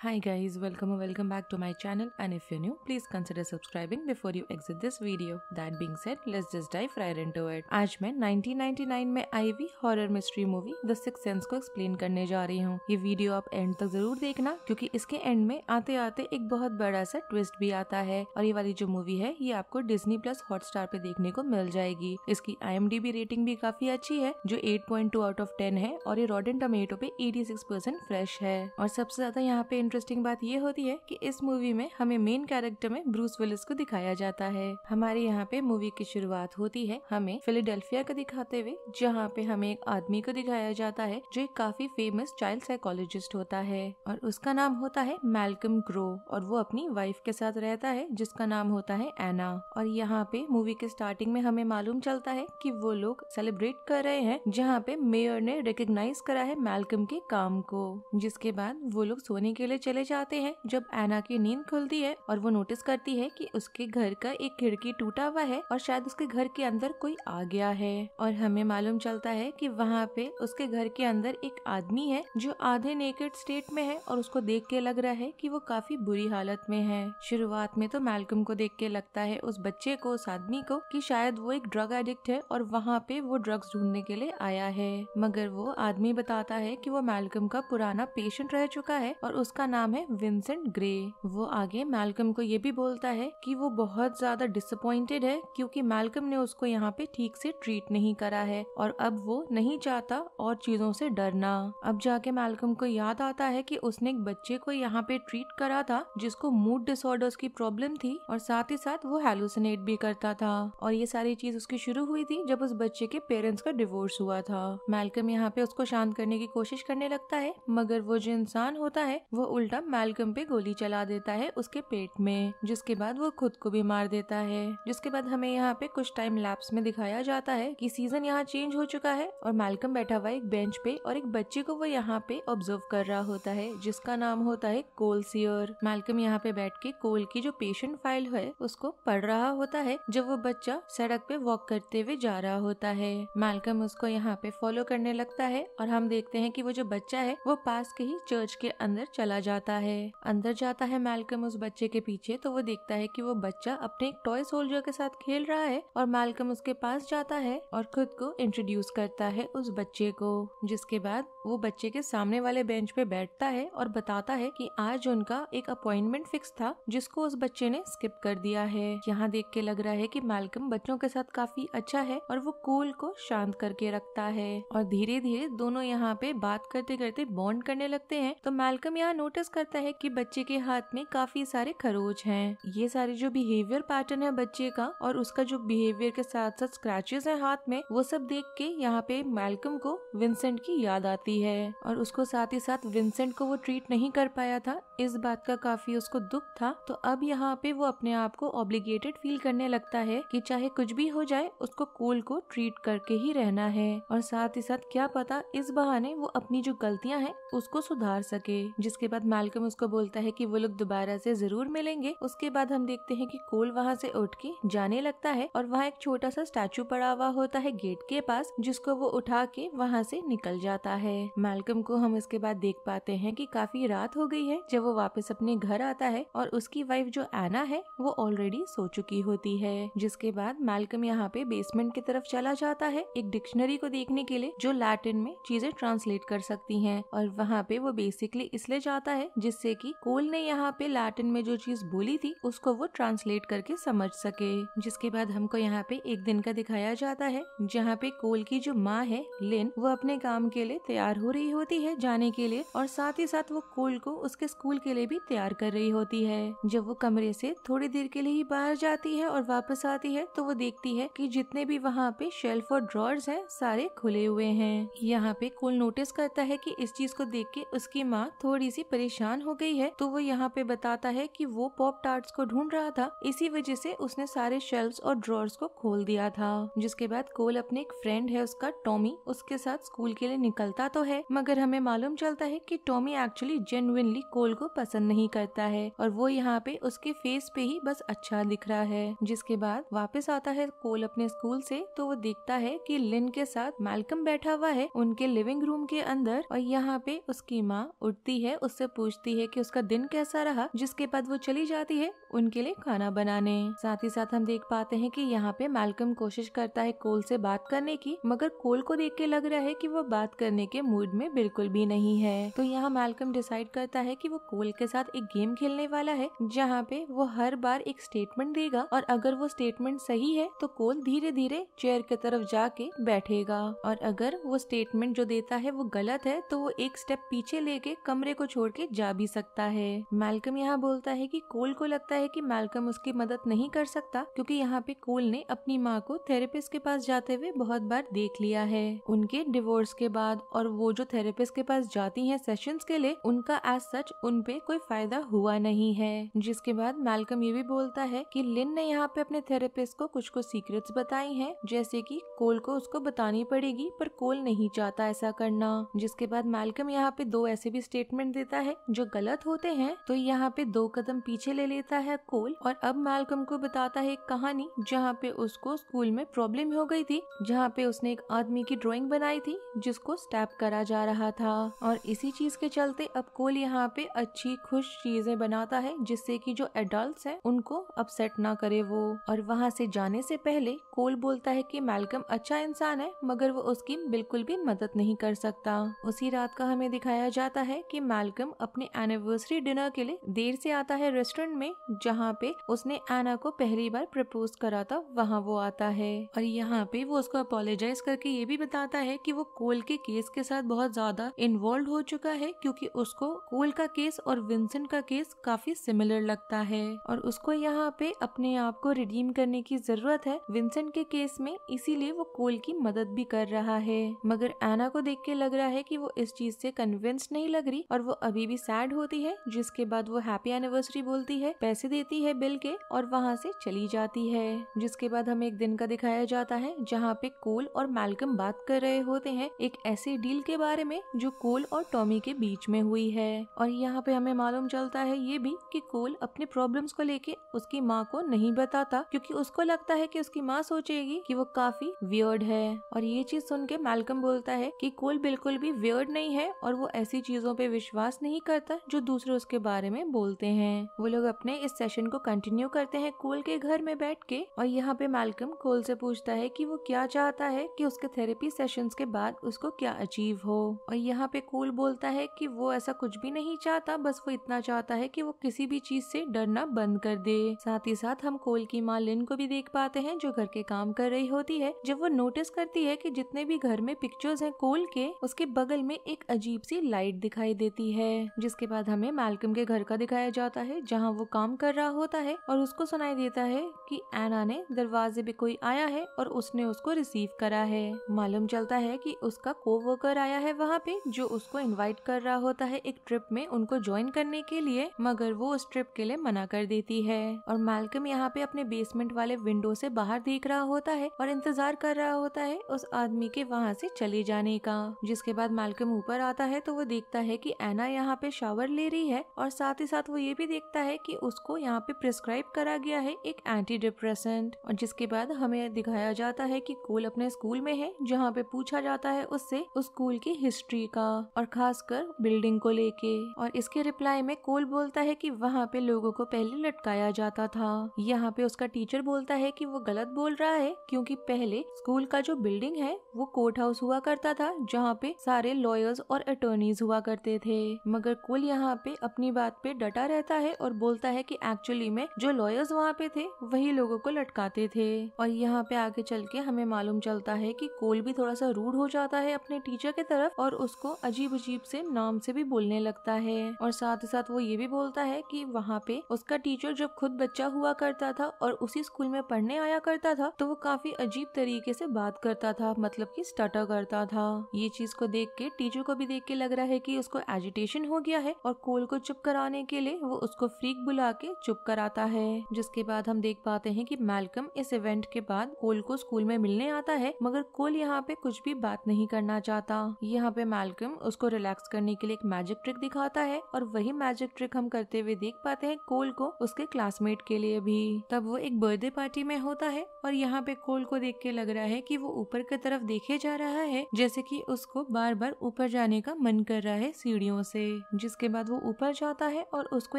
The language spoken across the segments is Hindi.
Hi guys, welcome back to my channel, and if you're new, please consider subscribing before you exit this video. That being said, let's just dive right into it. आज मैं 1999 में आई हुई horror mystery movie the sixth sense को एक्सप्लेन करने जा रही हूँ। ये वीडियो आप एंड तक जरूर देखना, क्योंकि इसके एंड में आते आते एक बहुत बड़ा सा ट्विस्ट भी आता है। और ये वाली जो मूवी है ये आपको डिज्नी प्लस हॉटस्टार पे देखने को मिल जाएगी। इसकी IMDb रेटिंग भी काफी अच्छी है, जो 8.2 आउट ऑफ 10 है, और ये रॉटेन टोमेटो पे 86% फ्रेश है। और सबसे ज्यादा यहाँ पे इंटरेस्टिंग बात ये होती है कि इस मूवी में हमें मेन कैरेक्टर में ब्रूस विलिस को दिखाया जाता है। हमारे यहाँ पे मूवी की शुरुआत होती है हमें फिलाडेल्फिया को दिखाते हुए, जहाँ पे हमें एक आदमी को दिखाया जाता है जो एक काफी फेमस चाइल्ड साइकोलॉजिस्ट होता है, और उसका नाम होता है मैल्कम ग्रो, और वो अपनी वाइफ के साथ रहता है जिसका नाम होता है एना। और यहाँ पे मूवी के स्टार्टिंग में हमें मालूम चलता है कि वो लोग सेलिब्रेट कर रहे हैं, जहाँ पे मेयर ने रिकॉग्नाइज करा है मैल्कम के काम को। जिसके बाद वो लोग सोने के लिए चले जाते हैं। जब एना की नींद खुलती है और वो नोटिस करती है कि उसके घर का एक खिड़की टूटा हुआ है और शायद उसके घर के अंदर कोई आ गया है। और हमें मालूम चलता है कि वहाँ पे उसके घर के अंदर एक आदमी है जो आधे नेकेड स्टेट में है, और उसको देख के लग रहा है कि वो काफी बुरी हालत में है। शुरुआत में तो मैल्कम को देख के लगता है उस बच्चे को, उस आदमी को, कि शायद वो एक ड्रग एडिक्ट है और वहाँ पे वो ड्रग्स ढूंढने के लिए आया है। मगर वो आदमी बताता है कि वो मैल्कम का पुराना पेशेंट रह चुका है और उसका नाम है विंसेंट ग्रे। वो आगे मैल्कम को ये भी बोलता है कि वो बहुत ज्यादा डिसअपॉइंटेड है, क्योंकि मैल्कम ने उसको यहाँ पे ठीक से ट्रीट नहीं करा है, और अब वो नहीं चाहता और चीजों से डरना। अब जाके मैल्कम को याद आता है कि उसने एक बच्चे को यहाँ पे ट्रीट करा था जिसको मूड डिसऑर्डर्स की प्रॉब्लम थी, और साथ ही साथ वो हैलुसिनेट भी करता था। और ये सारी चीज उसकी शुरू हुई थी जब उस बच्चे के पेरेंट्स का डिवोर्स हुआ था। मैल्कम यहाँ पे उसको शांत करने की कोशिश करने लगता है, मगर वो जो इंसान होता है वो उल्टा मैल्कम पे गोली चला देता है उसके पेट में, जिसके बाद वो खुद को भी मार देता है। जिसके बाद हमें यहाँ पे कुछ टाइम लैप्स में दिखाया जाता है कि सीजन यहाँ चेंज हो चुका है, और मैल्कम बैठा हुआ एक बेंच पे, और एक बच्चे को वो यहाँ पे ऑब्जर्व कर रहा होता है जिसका नाम होता है कोल सियर। मैल्कम यहाँ पे बैठ के कोल की जो पेशेंट फाइल है उसको पढ़ रहा होता है, जब वो बच्चा सड़क पे वॉक करते हुए जा रहा होता है। मैल्कम उसको यहाँ पे फॉलो करने लगता है, और हम देखते हैं कि वो जो बच्चा है वो पास के ही चर्च के अंदर चला जाता है। अंदर जाता है मैल्कम उस बच्चे के पीछे, तो वो देखता है कि वो बच्चा अपने एक टॉय सोल्जर के साथ खेल रहा है, और मैल्कम उसके पास जाता है और खुद को इंट्रोड्यूस करता है उस बच्चे को। जिसके बाद वो बच्चे के सामने वाले बेंच पे बैठता है और बताता है कि आज उनका एक अपॉइंटमेंट फिक्स था जिसको उस बच्चे ने स्किप कर दिया है। यहाँ देख के लग रहा है कि मैल्कम बच्चों के साथ काफी अच्छा है, और वो कोल को शांत करके रखता है, और धीरे धीरे दोनों यहाँ पे बात करते करते बॉन्ड करने लगते हैं। तो मैल्कम यहाँ नोटिस करता है कि बच्चे के हाथ में काफी सारे खरोच हैं। ये सारे जो बिहेवियर पैटर्न है बच्चे का, और उसका जो बिहेवियर के साथ साथ स्क्रैचेस हैं हाथ में, वो सब देख के यहाँ पे मैल्कम को विंसेंट की याद आती है, और उसको साथ ही साथ विंसेंट को वो ट्रीट नहीं कर पाया था, इस बात का काफी उसको दुख था। तो अब यहाँ पे वो अपने आप को ऑब्लिगेटेड फील करने लगता है कि चाहे कुछ भी हो जाए उसको कोल को ट्रीट करके ही रहना है, और साथ ही साथ क्या पता इस बहाने वो अपनी जो गलतियां हैं उसको सुधार सके। जिसके बाद मैल्कम उसको बोलता है कि वो लोग दोबारा से जरूर मिलेंगे। उसके बाद हम देखते हैं कि कोल वहाँ से उठ के जाने लगता है, और वहाँ एक छोटा सा स्टैचू पड़ा हुआ होता है गेट के पास, जिसको वो उठा के वहाँ से निकल जाता है। मैल्कम को हम इसके बाद देख पाते हैं कि काफी रात हो गई है जब वो वापस अपने घर आता है, और उसकी वाइफ जो एना है वो ऑलरेडी सो चुकी होती है। जिसके बाद मैल्कम यहाँ पे बेसमेंट की तरफ चला जाता है एक डिक्शनरी को देखने के लिए जो लैटिन में चीजें ट्रांसलेट कर सकती हैं, और वहाँ पे वो बेसिकली इसलिए जाता है जिससे कि कोल ने यहाँ पे लैटिन में जो चीज बोली थी उसको वो ट्रांसलेट करके समझ सके। जिसके बाद हमको यहाँ पे एक दिन का दिखाया जाता है जहाँ पे कोल की जो माँ है लिन, वो अपने काम के लिए तैयार हो रही होती है जाने के लिए, और साथ ही साथ वो कोल को उसके स्कूल के लिए भी तैयार कर रही होती है। जब वो कमरे से थोड़ी देर के लिए ही बाहर जाती है और वापस आती है, तो वो देखती है कि जितने भी वहाँ पे शेल्फ और ड्रॉर्स हैं सारे खुले हुए हैं। यहाँ पे कोल नोटिस करता है कि इस चीज को देख के उसकी माँ थोड़ी सी परेशान हो गई है, तो वो यहाँ पे बताता है कि वो पॉप टार्ट्स को ढूंढ रहा था, इसी वजह से उसने सारे शेल्फ्स और ड्रॉर्स को खोल दिया था। जिसके बाद कोल अपने एक फ्रेंड है उसका टॉमी, उसके साथ स्कूल के लिए निकलता तो है, मगर हमें मालूम चलता है कि टॉमी एक्चुअली जेन्युइनली कोल को पसंद नहीं करता है, और वो यहाँ पे उसके फेस पे ही बस अच्छा दिख रहा है। जिसके बाद वापस आता है कोल अपने स्कूल से, तो वो देखता है कि लिन के साथ मैल्कम बैठा हुआ है उनके लिविंग रूम के अंदर, और यहाँ पे उसकी माँ उठती है उससे पूछती है कि उसका दिन कैसा रहा, जिसके बाद वो चली जाती है उनके लिए खाना बनाने। साथ ही साथ हम देख पाते हैं कि यहाँ पे मैल्कम कोशिश करता है कोल से बात करने की, मगर कोल को देख के लग रहा है कि वो बात करने के मूड में बिल्कुल भी नहीं है। तो यहाँ मैल्कम डिसाइड करता है कि वो कोल के साथ एक गेम खेलने वाला है, जहाँ पे वो हर बार एक स्टेटमेंट देगा और अगर वो स्टेटमेंट सही है तो कोल धीरे धीरे चेयर की तरफ जाके बैठेगा, और अगर वो स्टेटमेंट जो देता है वो गलत है तो वो एक स्टेप पीछे लेके कमरे को छोड़ के जा भी सकता है। मैल्कम यहाँ बोलता है कि कोल को लगता है कि मैल्कम उसकी मदद नहीं कर सकता, क्योंकि यहाँ पे कोल ने अपनी माँ को थेरेपिस्ट के पास जाते हुए बहुत बार देख लिया है उनके डिवोर्स के बाद, और वो जो थेरेपिस्ट के पास जाती हैं सेशंस के लिए, उनका एज सच उन पे कोई फायदा हुआ नहीं है। जिसके बाद मैल्कम ये भी बोलता है कि लिन ने यहाँ पे अपने थेरेपिस्ट को कुछ सीक्रेट्स बताई हैं, जैसे कि कोल को उसको बतानी पड़ेगी, पर कोल नहीं चाहता ऐसा करना। जिसके बाद मैल्कम यहाँ पे दो ऐसे भी स्टेटमेंट देता है जो गलत होते हैं, तो यहाँ पे 2 कदम पीछे ले लेता है कोल, और अब मैल्कम को बताता है एक कहानी जहाँ पे उसको स्कूल में प्रॉब्लम हो गई थी, जहाँ पे उसने एक आदमी की ड्राइंग बनाई थी जिसको स्टैब करा जा रहा था, और इसी चीज के चलते अब कोल यहाँ पे अच्छी खुश चीजें बनाता है जिससे कि जो एडल्ट्स हैं उनको अपसेट ना करे वो। और वहाँ से जाने से पहले कोल बोलता है कि मैल्कम अच्छा इंसान है, मगर वो उसकी बिल्कुल भी मदद नहीं कर सकता। उसी रात का हमें दिखाया जाता है कि मैल्कम अपने एनिवर्सरी डिनर के लिए देर से आता है रेस्टोरेंट में, जहाँ पे उसने एना को पहली बार प्रपोज करा था, वहाँ वो आता है, और यहाँ पे वो उसको अपोलोजाइज करके ये भी बताता है कि वो कोल के केस के साथ बहुत ज्यादा इन्वॉल्व हो चुका है, क्योंकि उसको कोल का केस और विंसेंट का केस काफी सिमिलर लगता है, और उसको यहाँ पे अपने आप को रिडीम करने की जरूरत है विंसेंट के केस में, इसीलिए वो कोल की मदद भी कर रहा है। मगर एना को देख के लग रहा है कि वो इस चीज से कन्विंस नहीं लग रही, और वो अभी भी सैड होती है। जिसके बाद वो हैप्पी एनिवर्सरी बोलती है, पैसे देती है बिल के, और वहाँ से चली जाती है। जिसके बाद हमें एक दिन का दिखाया जाता है जहाँ पे कोल और मैल्कम बात कर रहे होते हैं एक ऐसे डील के बारे में जो कोल और टॉमी के बीच में हुई है, और यहाँ पे हमें मालूम चलता है ये भी कि कोल अपने प्रॉब्लम्स को लेके उसकी माँ को नहीं बताता, क्योंकि उसको लगता है कि उसकी माँ सोचेगी कि वो काफी वियर्ड है। और ये चीज सुन के मैल्कम बोलता है कि कोल बिल्कुल भी वियर्ड नहीं है, और वो ऐसी चीजों पे विश्वास नहीं करता जो दूसरे उसके बारे में बोलते हैं। वो लोग अपने इस सेशन को कंटिन्यू करते हैं कोल के घर में बैठ के, और यहाँ पे मैल्कम कोल से पूछता है कि वो क्या चाहता है कि उसके थेरेपी सेशंस के बाद उसको क्या अचीव हो, और यहाँ पे कोल बोलता है कि वो ऐसा कुछ भी नहीं चाहता, बस वो इतना चाहता है कि वो किसी भी चीज से डरना बंद कर दे। साथ ही साथ हम कोल की माँ लिन को भी देख पाते हैं जो घर के काम कर रही होती है। जब वो नोटिस करती है कि जितने भी घर में पिक्चर्स हैं कोल के, उसके बगल में एक अजीब सी लाइट दिखाई देती है। जिसके बाद हमें मैल्कम के घर का दिखाया जाता है जहाँ वो काम कर रहा होता है, और उसको सुनाई देता है कि एना ने दरवाजे पे कोई आया है और उसने उसको रिसीव करा है। मालूम चलता है कि उसका कोवर्कर आया है वहाँ पे, जो उसको इनवाइट कर रहा होता है एक ट्रिप में उनको ज्वाइन करने के लिए, मगर वो उस ट्रिप के लिए मना कर देती है। और मैल्कम यहाँ पे अपने बेसमेंट वाले विंडो से बाहर देख रहा होता है और इंतजार कर रहा होता है उस आदमी के वहाँ से चले जाने का। जिसके बाद मैल्कम ऊपर आता है तो वो देखता है कि एना यहाँ पे शावर ले रही है, और साथ ही साथ वो ये भी देखता है कि उसको यहाँ पे प्रिस्क्राइब करा गया है एक एंटी डिप्रेसेंट। और जिसके बाद हमें दिखाया जाता है कि कोल अपने स्कूल में है, जहाँ पे पूछा जाता है उससे उस स्कूल की हिस्ट्री का, और खासकर बिल्डिंग को लेके। और इसके रिप्लाई में कोल बोलता है कि वहाँ पे लोगों को पहले लटकाया जाता था। यहाँ पे उसका टीचर बोलता है कि वो गलत बोल रहा है, क्योंकि पहले स्कूल का जो बिल्डिंग है वो कोर्ट हाउस हुआ करता था, जहाँ पे सारे लॉयर्स और अटॉर्नीज हुआ करते थे। मगर कोल यहाँ पे अपनी बात पे डटा रहता है और बोलता है कि एक्चुअली में जो लॉयर्स वहाँ पे थे वही लोगों को लटकाते थे। और यहाँ पे आगे चल के हमें मालूम चलता है कि कोल भी थोड़ा सा रूड हो जाता है अपने टीचर की तरफ, और उसको अजीब अजीब से नाम से भी बोलने लगता है। और साथ ही साथ वो ये भी बोलता है कि वहाँ पे उसका टीचर जब खुद बच्चा हुआ करता था और उसी स्कूल में पढ़ने आया करता था, तो वो काफी अजीब तरीके से बात करता था, मतलब कि स्टटर करता था। ये चीज को देख के टीचर को भी देख के लग रहा है कि उसको एजिटेशन हो गया है, और कोल को चुप कराने के लिए वो उसको फ्रीक बुला के चुप कराता है। जिसके बाद हम देख पाते हैं कि मैल्कम इस इवेंट के बाद कोल को स्कूल में मिलने आता है, मगर कोल यहाँ पे कुछ भी बात नहीं करना चाहता। यहाँ पे मैल्कम उसको रिलैक्स करने के लिए एक मैजिक ट्रिक दिखाता है, और वही मैजिक ट्रिक हम करते हुए देख पाते हैं कोल को उसके क्लासमेट के लिए भी। तब वो एक बर्थडे पार्टी में होता है, और यहाँ पे कोल को देख के लग रहा है कि वो ऊपर की तरफ देखे जा रहा है, जैसे कि उसको बार बार ऊपर जाने का मन कर रहा है सीढ़ियों से। जिसके बाद वो ऊपर जाता है और उसको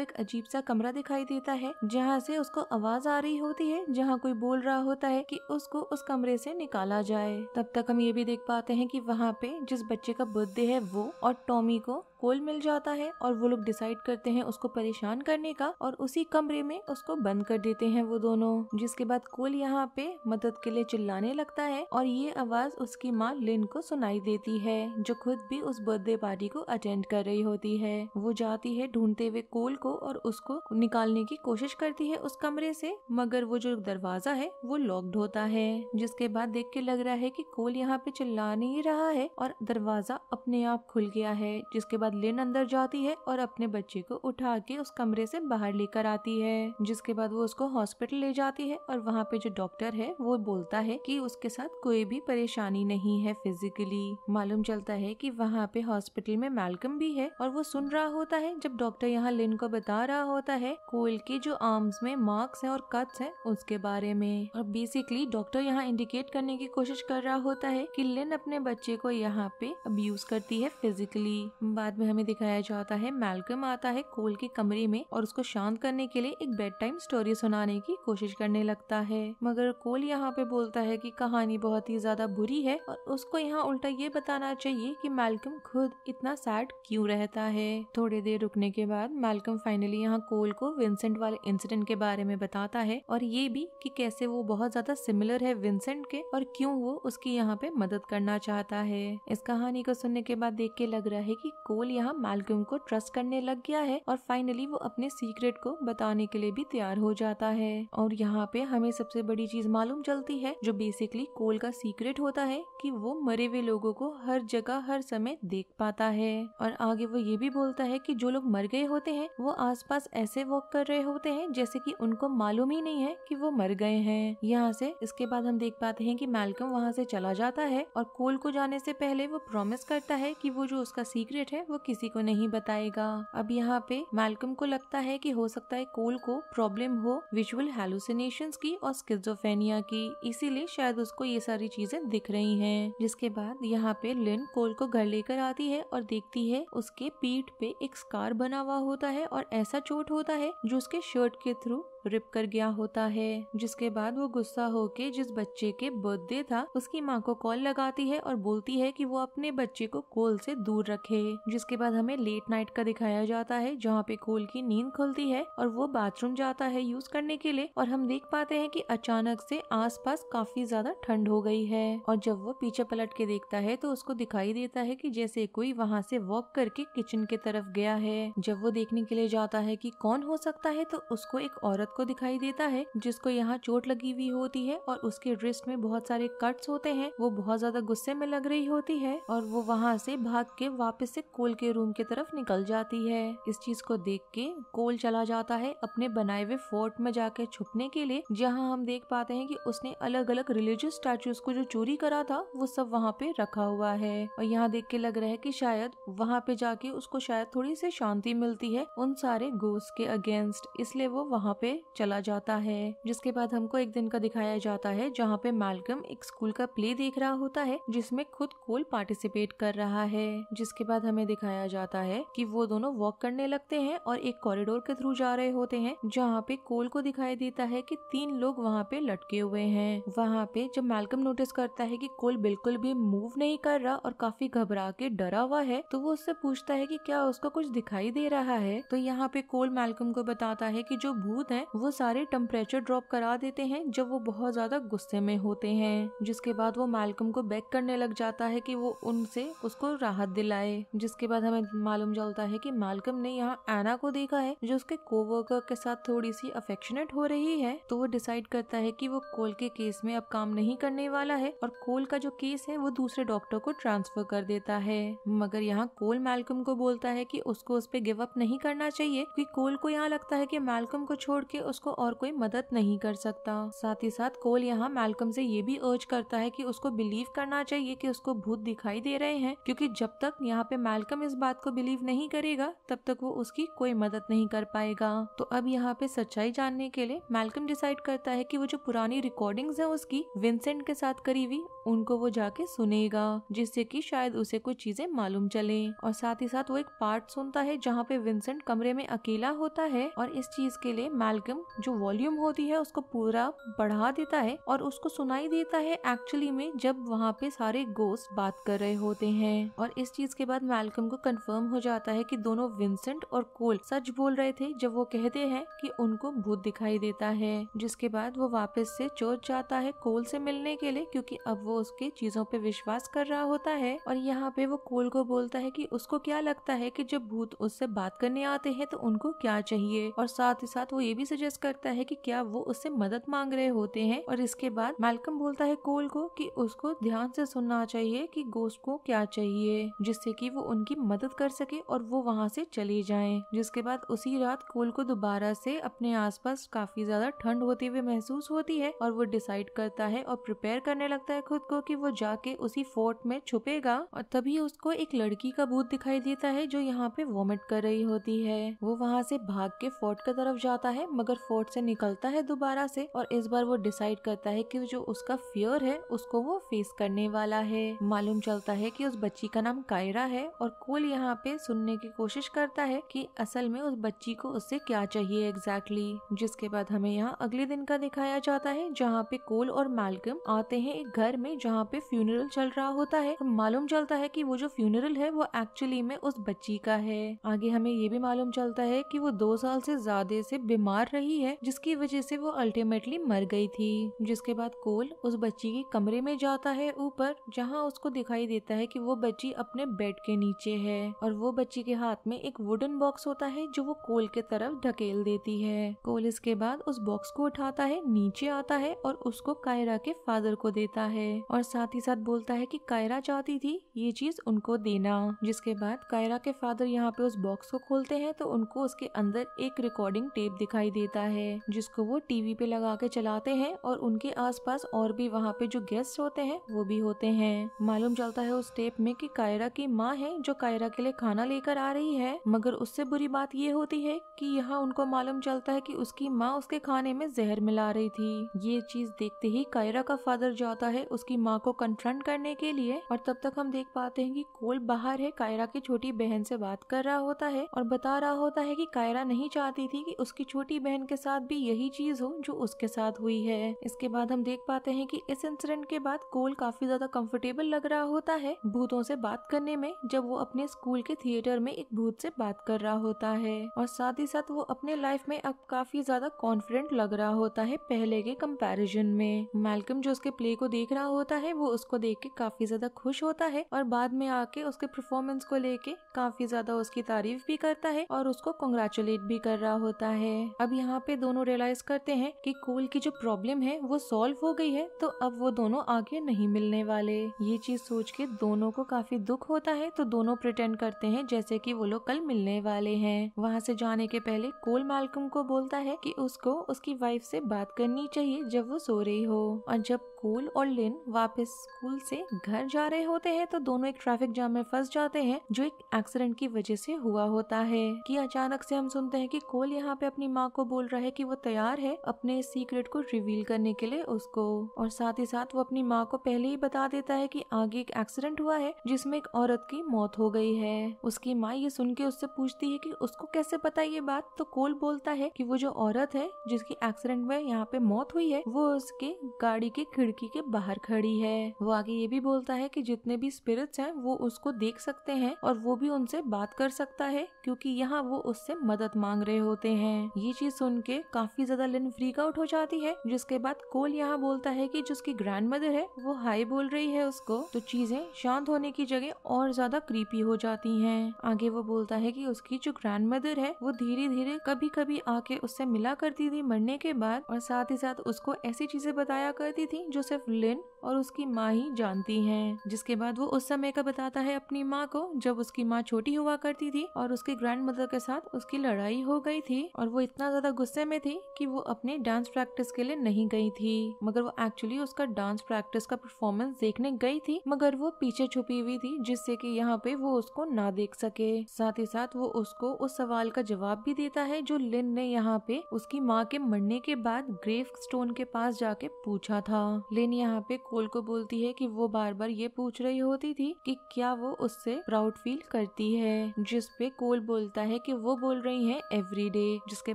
एक अजीब सा कमरा दिखाई देता है जहाँ से उसको आवाज आ रही होती है, जहाँ कोई बोल रहा होता है कि उसको उस कमरे से निकाला जाए। तब तक हम ये भी देख पाते हैं कि वहाँ पे जिस बच्चे का बर्थडे है वो और टॉमी को कोल मिल जाता है और वो लोग डिसाइड करते हैं उसको परेशान करने का और उसी कमरे में उसको बंद कर देते हैं वो दोनों। जिसके बाद कोल यहाँ पे मदद के लिए चिल्लाने लगता है और ये आवाज उसकी माँ लिन को सुनाई देती है, जो खुद भी उस बर्थडे पार्टी को अटेंड कर रही होती है। वो जाती है ढूंढते हुए कोल को और उसको निकालने की कोशिश करती है उस कमरे से, मगर वो जो दरवाजा है वो लॉक्ड होता है। जिसके बाद देख के लग रहा है कि कोल यहाँ पे चिल्ला नहीं रहा है और दरवाजा अपने आप खुल गया है। जिसके बाद लिन अंदर जाती है और अपने बच्चे को उठा के उस कमरे से बाहर लेकर आती है। जिसके बाद वो उसको हॉस्पिटल ले जाती है और वहाँ पे जो डॉक्टर है वो बोलता है कि उसके साथ कोई भी परेशानी नहीं है फिजिकली। मालूम चलता है कि वहाँ पे हॉस्पिटल में मैल्कम भी है और वो सुन रहा होता है जब डॉक्टर यहाँ लिन को बता रहा होता है कोल के जो आर्म्स में मार्क्स है और कट्स है उसके बारे में। और बेसिकली डॉक्टर यहाँ इंडिकेट करने की कोशिश कर रहा होता है कि लिन अपने बच्चे को यहाँ पे अब्यूज करती है फिजिकली। बाद में हमें दिखाया जाता है मैल्कम आता है कोल के कमरे में और उसको शांत करने के लिए एक बेड टाइम स्टोरी सुनाने की कोशिश करने लगता है, मगर कोल यहाँ पे बोलता है कि कहानी बहुत ही ज्यादा बुरी है और उसको यहाँ उल्टा ये बताना चाहिए कि मैल्कम खुद इतना सैड क्यों रहता है। थोड़ी देर रुकने के बाद मैल्कम फाइनली यहाँ कोल को विंसेंट वाले इंसिडेंट के बारे में बताता है और ये भी कि कैसे वो बहुत ज्यादा सिमिलर है विंसेंट के और क्यों वो उसकी यहाँ पे मदद करना चाहता है। इस कहानी को सुनने के बाद देख के लग रहा है कि कोल यहाँ मैल्कम को ट्रस्ट करने लग गया है और फाइनली वो अपने सीक्रेट को बताने के लिए भी तैयार हो जाता है। और यहाँ पे हमें सबसे बड़ी चीज मालूम चलती है जो बेसिकली कोल का सीक्रेट होता है कि वो मरे हुए लोगों को हर जगह हर समय देख पाता है। और आगे वो ये भी बोलता है कि जो लोग मर गए होते हैं वो आसपास ऐसे वॉक कर रहे होते हैं जैसे कि उनको मालूम ही नहीं है कि वो मर गए हैं। यहाँ से इसके बाद हम देख पाते हैं कि मैल्कम वहाँ से चला जाता है और कोल को जाने से पहले वो प्रॉमिस करता है कि वो जो उसका सीक्रेट है वो किसी को नहीं बताएगा। अब यहाँ पे मैल्कम को लगता है कि हो सकता है कोल को प्रॉब्लम हो विजुअल हैलुसिनेशंस की और स्किज़ोफ्रेनिया की, इसीलिए शायद उसको ये सारी चीजें दिख रही हैं। जिसके बाद यहाँ पे लिन कोल को घर लेकर आती है और देखती है उसके पीठ पे एक स्कार बना हुआ होता है और ऐसा चोट होता है जो उसके शर्ट के थ्रू रिप कर गया होता है। जिसके बाद वो गुस्सा होके जिस बच्चे के बर्थडे था उसकी माँ को कॉल लगाती है और बोलती है कि वो अपने बच्चे को कोल से दूर रखे। जिसके बाद हमें लेट नाइट का दिखाया जाता है जहाँ पे कोल की नींद खुलती है और वो बाथरूम जाता है यूज करने के लिए और हम देख पाते हैं कि अचानक से आसपास काफी ज्यादा ठंड हो गई है और जब वो पीछे पलट के देखता है तो उसको दिखाई देता है कि जैसे कोई वहाँ से वॉक करके किचन की तरफ गया है। जब वो देखने के लिए जाता है कि कौन हो सकता है तो उसको एक औरत को दिखाई देता है जिसको यहाँ चोट लगी हुई होती है और उसके रिस्ट में बहुत सारे कट्स होते हैं। वो बहुत ज्यादा गुस्से में लग रही होती है और वो वहाँ से भाग के वापस से कोल के रूम की तरफ निकल जाती है। इस चीज को देख के कोल चला जाता है अपने बनाए हुए फोर्ट में जाके छुपने के लिए, जहाँ हम देख पाते हैं कि उसने अलग अलग रिलीजियस स्टैचूज को जो चोरी करा था वो सब वहाँ पे रखा हुआ है। और यहाँ देख के लग रहा है कि शायद वहाँ पे जाके उसको शायद थोड़ी सी शांति मिलती है उन सारे गोस्ट के अगेंस्ट, इसलिए वो वहाँ पे चला जाता है। जिसके बाद हमको एक दिन का दिखाया जाता है जहाँ पे मैल्कम एक स्कूल का प्ले देख रहा होता है जिसमें खुद कोल पार्टिसिपेट कर रहा है। जिसके बाद हमें दिखाया जाता है कि वो दोनों वॉक करने लगते हैं और एक कॉरिडोर के थ्रू जा रहे होते हैं जहाँ पे कोल को दिखाई देता है कि 3 लोग वहाँ पे लटके हुए हैं। वहाँ पे जब मैल्कम नोटिस करता है कि कोल बिल्कुल भी मूव नहीं कर रहा और काफी घबरा के डरा हुआ है तो वो उससे पूछता है कि क्या उसको कुछ दिखाई दे रहा है। तो यहाँ पे कोल मैल्कम को बताता है कि जो भूत हैं वो सारे टेम्परेचर ड्रॉप करा देते हैं जब वो बहुत ज्यादा गुस्से में होते हैं। जिसके बाद वो मैल्कम को बेग करने लग जाता है कि वो उनसे उसको राहत दिलाए। जिसके बाद हमें मालूम चलता है कि मैल्कम ने यहाँ एना को देखा है जो उसके कोवर्कर के साथ थोड़ी सी अफेक्शनेट हो रही है, तो वो डिसाइड करता है कि वो कोल के केस में अब काम नहीं करने वाला है और कोल का जो केस है वो दूसरे डॉक्टर को ट्रांसफर कर देता है। मगर यहाँ कोल मैल्कम को बोलता है कि उसको उस पे गिव अप नहीं करना चाहिए क्योंकि कोल को यहाँ लगता है कि मैल्कम को छोड़ के उसको और कोई मदद नहीं कर सकता। साथ ही साथ कोल यहाँ मैल्कम से ये भी अर्ज करता है कि उसको बिलीव करना चाहिए कि उसको भूत दिखाई दे रहे हैं, क्योंकि जब तक यहाँ पे मैल्कम इस बात को बिलीव नहीं करेगा तब तक वो उसकी कोई मदद नहीं कर पाएगा। तो अब यहाँ पे सच्चाई जानने के लिए मैल्कम डिसाइड करता है कि वो जो पुरानी रिकॉर्डिंग्स है उसकी विंसेंट के साथ करी हुई, उनको वो जाके सुनेगा, जिससे कि शायद उसे कुछ चीजें मालूम चले। और साथ ही साथ वो एक पार्ट सुनता है जहाँ पे विंसेंट कमरे में अकेला होता है और इस चीज के लिए मैल्कम जो वॉल्यूम होती है उसको पूरा बढ़ा देता है और उसको सुनाई देता है एक्चुअली में जब वहाँ पे सारे गोस्ट बात कर रहे होते हैं। और इस चीज के बाद मैल्कम को कंफर्म हो जाता है कि दोनों विंसेंट और कोल सच बोल रहे थे जब वो कहते हैं कि उनको भूत दिखाई देता है। जिसके बाद वो वापस से चर्च जाता है कोल से मिलने के लिए, क्योंकि अब वो उसके चीजों पे विश्वास कर रहा होता है। और यहाँ पे वो कोल को बोलता है कि उसको क्या लगता है कि जब भूत उससे बात करने आते हैं तो उनको क्या चाहिए, और साथ ही साथ वो ये भी सजेस्ट करता है कि क्या वो उससे मदद मांग रहे होते हैं। और इसके बाद मैल्कम बोलता है कोल को कि उसको ध्यान से सुनना चाहिए कि गोस्ट को क्या चाहिए, जिससे कि वो उनकी मदद कर सके और वो वहाँ से चले जाएं। जिसके बाद उसी रात कोल को दोबारा से अपने आसपास काफी ज्यादा ठंड होती हुई महसूस होती है और वो डिसाइड करता है और प्रिपेयर करने लगता है खुद को कि वो जाके उसी फोर्ट में छुपेगा। और तभी उसको एक लड़की का भूत दिखाई देता है जो यहाँ पे वॉमिट कर रही होती है। वो वहाँ से भाग के फोर्ट की तरफ जाता है, मगर फोर्ट से निकलता है दोबारा से, और इस बार वो डिसाइड करता है कि जो उसका फियर है उसको वो फेस करने वाला है। मालूम चलता है कि उस बच्ची का नाम कायरा है और कोल यहाँ पे सुनने की कोशिश करता है कि असल में उस बच्ची को उससे क्या चाहिए एग्जैक्टली। जिसके बाद हमें यहाँ अगले दिन का दिखाया जाता है जहाँ पे कोल और मैल्कम आते हैं एक घर में जहाँ पे फ्यूनरल चल रहा होता है। मालूम चलता है कि वो जो फ्यूनरल है वो एक्चुअली में उस बच्ची का है। आगे हमें ये भी मालूम चलता है कि वो 2 साल से ज्यादा से बीमार रही है, जिसकी वजह से वो अल्टीमेटली मर गई थी। जिसके बाद कोल उस बच्ची के कमरे में जाता है ऊपर, जहाँ उसको दिखाई देता है कि वो बच्ची अपने बेड के नीचे है और वो बच्ची के हाथ में एक वुडन बॉक्स होता है जो वो कोल के तरफ ढकेल देती है। कोल इसके बाद उस बॉक्स को उठाता है, नीचे आता है और उसको कायरा के फादर को देता है और साथ ही साथ बोलता है कि कायरा चाहती थी ये चीज उनको देना। जिसके बाद कायरा के फादर यहाँ पे उस बॉक्स को खोलते हैं तो उनको उसके अंदर एक रिकॉर्डिंग टेप दिखाई देता है, जिसको वो टीवी पे लगा के चलाते हैं और उनके आसपास और भी वहाँ पे जो गेस्ट होते हैं वो भी होते हैं। मालूम चलता है उस टेप में कि कायरा की माँ है जो कायरा के लिए खाना लेकर आ रही है, मगर उससे बुरी बात ये होती है कि यहाँ उनको मालूम चलता है कि उसकी माँ उसके खाने में जहर मिला रही थी। ये चीज देखते ही कायरा का फादर जाता है उसकी माँ को कन्फ्रंट करने के लिए और तब तक हम देख पाते हैं कि कोल बाहर है, कायरा की छोटी बहन से बात कर रहा होता है और बता रहा होता है कि कायरा नहीं चाहती थी कि उसकी छोटी बहन के साथ भी यही चीज हो जो उसके साथ हुई है। इसके बाद हम देख पाते हैं कि इस इंसिडेंट के बाद कोल काफी ज्यादा कंफर्टेबल लग रहा होता है भूतों से बात करने में, जब वो अपने स्कूल के थिएटर में एक भूत से बात कर रहा होता है और साथ ही साथ वो अपने लाइफ में अब काफी ज्यादा कॉन्फिडेंट लग रहा होता है पहले के कंपैरिजन में। मैल्कम जो उसके प्ले को देख रहा होता है वो उसको देख के काफी ज्यादा खुश होता है और बाद में आके उसके परफॉर्मेंस को लेके काफी ज्यादा उसकी तारीफ भी करता है और उसको कांग्रेचुलेट भी कर रहा होता है। अब यहाँ पे दोनों रियलाइज करते हैं कि कोल की जो प्रॉब्लम है वो सॉल्व हो गई है, तो अब वो दोनों आगे नहीं मिलने वाले। ये चीज सोच के दोनों को काफी दुख होता है, तो दोनों प्रिटेंड करते हैं जैसे कि वो लोग कल मिलने वाले हैं। वहाँ से जाने के पहले कोल मैल्कम को बोलता है कि उसको उसकी वाइफ से बात करनी चाहिए जब वो सो रही हो। और जब कोल और लिन वापस स्कूल से घर जा रहे होते हैं तो दोनों एक ट्रैफिक जाम में फंस जाते हैं जो एक एक्सीडेंट की वजह से हुआ होता है। कि अचानक से हम सुनते हैं कि कोल यहाँ पे अपनी माँ को बोल रहा है कि वो तैयार है अपने सीक्रेट को रिवील करने के लिए उसको, और साथ ही साथ वो अपनी माँ को पहले ही बता देता है कि आगे एक एक्सीडेंट हुआ है जिसमें एक औरत की मौत हो गई है। उसकी माँ ये सुन के उससे पूछती है कि उसको कैसे पता ये बात, तो कोल बोलता है कि वो जो औरत है जिसकी एक्सीडेंट में यहाँ पे मौत हुई है वो उसके गाड़ी के खिड़की के बाहर खड़ी है। वो आगे ये भी बोलता है कि जितने भी स्पिरिट्स हैं वो उसको देख सकते हैं और वो भी उनसे बात कर सकता है क्योंकि यहाँ वो उससे मदद मांग रहे होते हैं। ये चीज सुन के काफी ज्यादा लिन फ्रीक आउट हो जाती है। जिसके बाद कोल यहाँ बोलता है कि जो उसकी ग्रैंडमदर है वो हाई बोल रही है उसको, तो चीजें शांत होने की जगह और ज्यादा क्रीपी हो जाती हैं। आगे वो बोलता है कि उसकी जो ग्रैंडमदर है वो धीरे धीरे कभी कभी आके उससे मिला करती थी मरने के बाद, और साथ ही साथ उसको ऐसी चीजें बताया करती थी जो सिर्फ लिन और उसकी माँ ही जानती हैं। जिसके बाद वो उस समय का बताता है अपनी माँ को जब उसकी माँ छोटी हुआ करती थी और उसके ग्रैंडमदर के साथ उसकी लड़ाई हो गई थी और वो इतना ज्यादा ज्यादा गुस्से में थी कि वो अपने डांस प्रैक्टिस के लिए नहीं गई थी, मगर वो एक्चुअली उसका डांस प्रैक्टिस का परफॉर्मेंस देखने गई थी, मगर वो पीछे छुपी हुई थी जिससे कि यहाँ पे वो उसको ना देख सके। साथ ही साथ वो उसको उस सवाल का जवाब भी देता है जो लिन ने यहाँ पे उसकी माँ के मरने के बाद ग्रेव स्टोन के पास जाके पूछा था। लिन यहाँ पे कोल को बोलती है कि वो बार बार ये पूछ रही होती थी कि क्या वो उससे प्राउड फील करती है, जिस पे कोल बोलता है कि वो बोल रही है एवरी डे। जिसके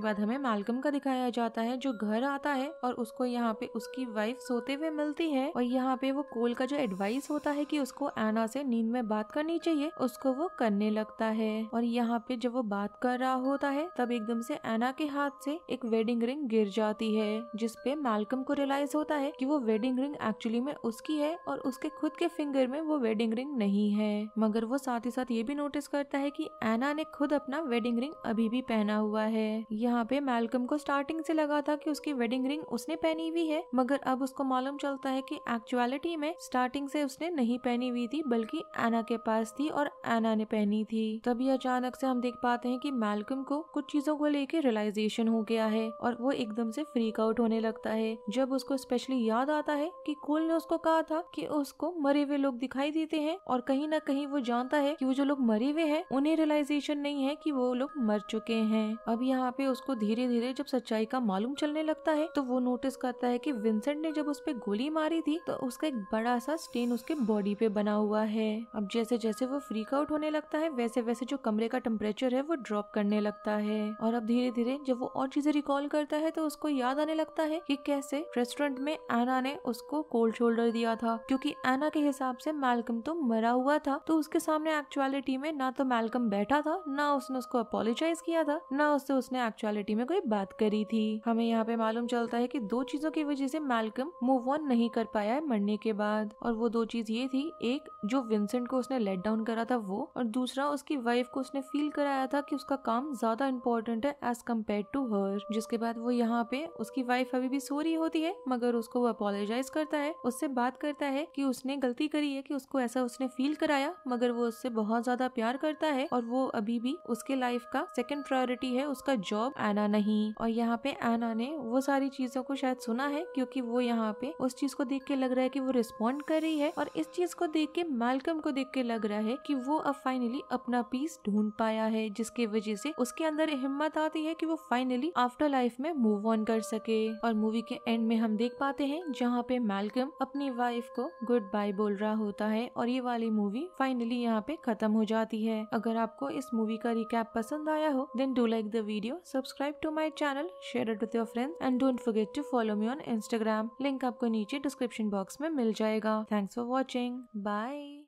बाद हमें मैल्कम का दिखाया जाता है जो घर आता है और उसको यहाँ पे उसकी वाइफ सोते हुए मिलती है, और यहाँ पे वो कोल का जो एडवाइस होता है कि उसको एना से नींद में बात करनी चाहिए उसको वो करने लगता है। और यहाँ पे जब वो बात कर रहा होता है तब एकदम से एना के हाथ से एक वेडिंग रिंग गिर जाती है, जिसपे मैल्कम को रियलाइज होता है कि वो वेडिंग रिंग एक्चुअली में उसकी है और उसके खुद के फिंगर में वो वेडिंग रिंग नहीं है। मगर वो साथ ही साथ ये भी नोटिस करता है कि एना ने खुद अपना वेडिंग रिंग अभी भी पहना हुआ है। यहाँ पे मैल्कम को स्टार्टिंग से लगा था कि उसकी वेडिंग रिंग उसने पहनी हुई है, मगर अब उसको मालूम चलता है कि एक्चुअलिटी में स्टार्टिंग से उसने नहीं पहनी हुई थी बल्कि एना के पास थी और एना ने पहनी थी। तभी अचानक से हम देख पाते हैं कि मैल्कम को कुछ चीजों को लेके रियलाइजेशन हो गया है और वो एकदम से फ्रीक आउट होने लगता है जब उसको स्पेशली याद आता है कि कोल ने उसको कहा था कि उसको मरे हुए लोग दिखाई देते हैं, और कहीं ना कहीं वो जानता है कि वो जो लोग मरे हुए हैं उन्हें रियलाइजेशन नहीं है कि वो लोग मर चुके हैं। अब यहाँ पे उसको धीरे धीरे जब सच्चाई का मालूम चलने लगता है तो वो नोटिस करता है कि विंसेंट ने जब उस पे गोली मारी थी तो उसका एक बड़ा सा स्टेन उसके बॉडी पे बना हुआ है। अब जैसे जैसे वो फ्रीक आउट होने लगता है वैसे वैसे जो कमरे का टेम्परेचर है वो ड्रॉप करने लगता है, और अब धीरे धीरे जब वो और चीजें रिकॉल करता है तो उसको याद आने लगता है कि कैसे रेस्टोरेंट में एना ने उसको कोल्ड शोल्डर दिया था, क्योंकि एना के हिसाब से मैल्कम तो मरा हुआ था, तो उसके सामने एक्चुअलिटी में ना तो मैल्कम बैठा था, ना उसने उसको अपोलोजाइज किया था, ना उससे उसने एक्चुअलिटी में कोई बात करी थी। हमें यहाँ पे मालूम चलता है कि दो चीजों की वजह से मैल्कम मूव ऑन नहीं कर पाया है मरने के बाद, और वो दो चीज ये थी, एक जो विंसेंट को उसने लेट डाउन करा था वो, और दूसरा उसकी वाइफ को उसने फील कराया था कि उसका काम ज्यादा इम्पोर्टेंट है एज कम्पेयर टू हर। जिसके बाद वो यहाँ पे उसकी वाइफ अभी भी सो रही होती है मगर उसको वो अपोलोजाइज करता है, उससे बात करता है कि उसने गलती करी है कि उसको ऐसा उसने फील कराया, मगर वो उससे बहुत ज्यादा प्यार करता है और वो अभी भी उसके लाइफ का सेकंड प्रायोरिटी है, उसका जॉब, एना नहीं। और यहाँ पे एना ने वो सारी चीजों को शायद सुना है क्योंकि वो यहाँ पे उस चीज को देख के लग रहा है कि वो रिस्पॉन्ड कर रही है, और इस चीज को देख के मैल्कम को देख के लग रहा है कि वो अब फाइनली अपना पीस ढूंढ पाया है, जिसकी वजह से उसके अंदर हिम्मत आती है कि वो फाइनली आफ्टर लाइफ में मूव ऑन कर सके। और मूवी के एंड में हम देख पाते हैं जहाँ पे मैल्कम अपनी वाइफ को गुड बाय बोल रहा होता है और ये वाली मूवी फाइनली यहाँ पे खत्म हो जाती है। अगर आपको इस मूवी का रिकैप पसंद आया हो then do like the video, subscribe to my channel, share it with your friends and don't forget to follow me on Instagram. Link आपको नीचे डिस्क्रिप्शन बॉक्स में मिल जाएगा। Thanks for watching, bye.